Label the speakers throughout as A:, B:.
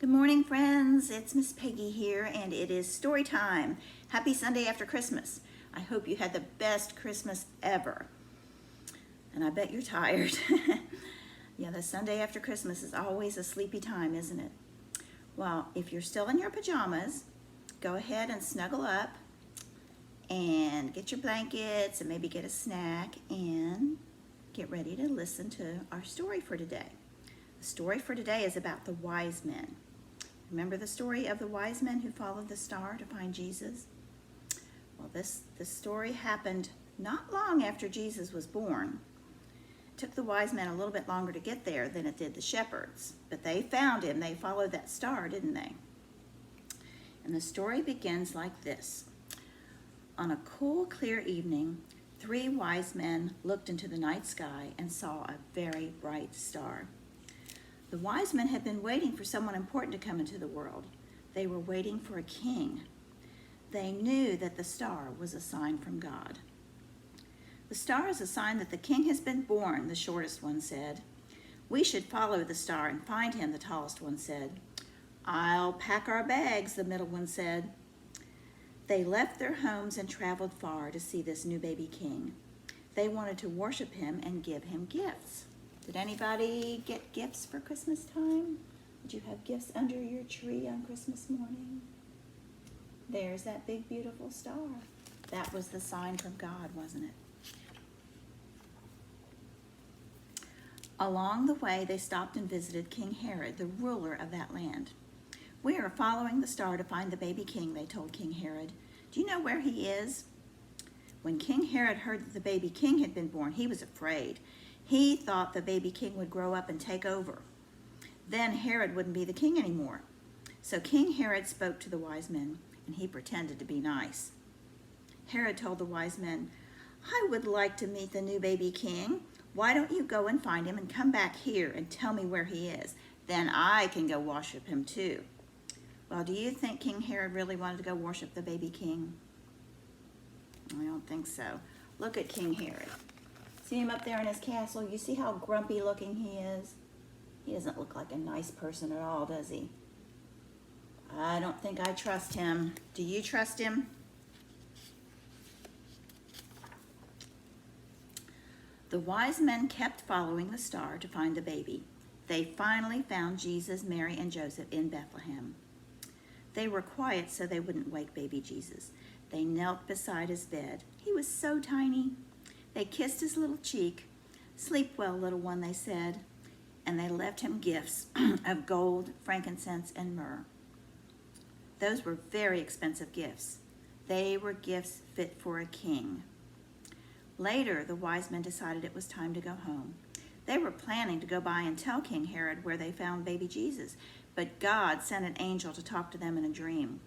A: Good morning, friends. It's Miss Peggy here, and it is story time. Happy Sunday after Christmas. I hope you had the best Christmas ever. And I bet you're tired. Yeah, the Sunday after Christmas is always a sleepy time, isn't it? Well, if you're still in your pajamas, go ahead and snuggle up and get your blankets and maybe get a snack and get ready to listen to our story for today. The story for today is about the wise men. Remember the story of the wise men who followed the star to find Jesus? Well, this story happened not long after Jesus was born. It took the wise men a little bit longer to get there than it did the shepherds, but they found him. They followed that star, didn't they? And the story begins like this. On a cool, clear evening, 3 wise men looked into the night sky and saw a very bright star. The wise men had been waiting for someone important to come into the world. They were waiting for a king. They knew that the star was a sign from God. The star is a sign that the king has been born, the shortest one said. We should follow the star and find him, the tallest one said. I'll pack our bags, the middle one said. They left their homes and traveled far to see this new baby king. They wanted to worship him and give him gifts. Did anybody get gifts for Christmas time? Did you have gifts under your tree on Christmas morning? There's that big, beautiful star. That was the sign from God, wasn't it? Along the way, they stopped and visited King Herod, the ruler of that land. We are following the star to find the baby king, they told King Herod. Do you know where he is? When King Herod heard that the baby king had been born, he was afraid. He thought the baby king would grow up and take over. Then Herod wouldn't be the king anymore. So King Herod spoke to the wise men, and he pretended to be nice. Herod told the wise men, I would like to meet the new baby king. Why don't you go and find him and come back here and tell me where he is? Then I can go worship him too. Well, do you think King Herod really wanted to go worship the baby king? I don't think so. Look at King Herod. See him up there in his castle? You see how grumpy looking he is? He doesn't look like a nice person at all, does he? I don't think I trust him. Do you trust him? The wise men kept following the star to find the baby. They finally found Jesus, Mary, and Joseph in Bethlehem. They were quiet so they wouldn't wake baby Jesus. They knelt beside his bed. He was so tiny. They kissed his little cheek. Sleep well, little one, they said. And they left him gifts of gold, frankincense, and myrrh. Those were very expensive gifts. They were gifts fit for a king. Later, the wise men decided it was time to go home. They were planning to go by and tell King Herod where they found baby Jesus, but God sent an angel to talk to them in a dream.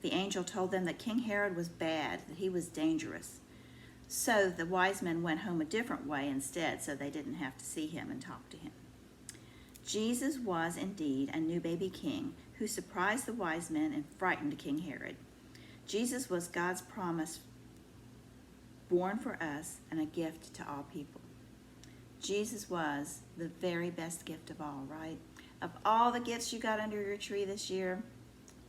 A: The angel told them that King Herod was bad, that he was dangerous. So the wise men went home a different way instead, so they didn't have to see him and talk to him. Jesus was indeed a new baby king who surprised the wise men and frightened King Herod. Jesus was God's promise, born for us and a gift to all people. Jesus was the very best gift of all, right? Of all the gifts you got under your tree this year,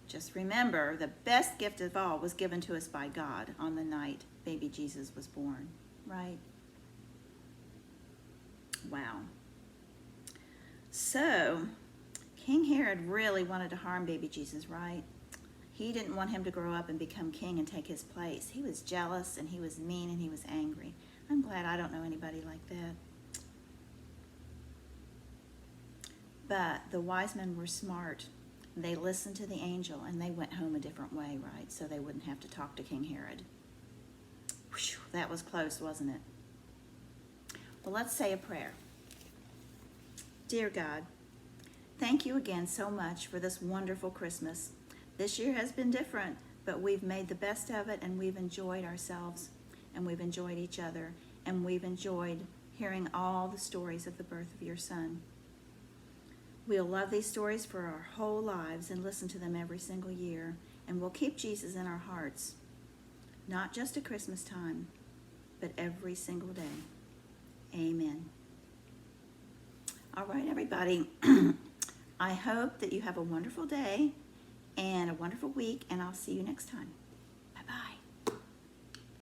A: just remember the best gift of all was given to us by God on the night baby Jesus was born, right? Wow. So, King Herod really wanted to harm baby Jesus, right? He didn't want him to grow up and become king and take his place. He was jealous and he was mean and he was angry. I'm glad I don't know anybody like that. But the wise men were smart. They listened to the angel and they went home a different way, right? So they wouldn't have to talk to King Herod. Whew, that was close, wasn't it? Well, let's say a prayer. Dear God, thank you again so much for this wonderful Christmas. This year has been different, but we've made the best of it and we've enjoyed ourselves and we've enjoyed each other and we've enjoyed hearing all the stories of the birth of your son. We'll love these stories for our whole lives and listen to them every single year, and we'll keep Jesus in our hearts, not just at Christmas time, but every single day. Amen. All right, everybody. I hope that you have a wonderful day and a wonderful week, and I'll see you next time.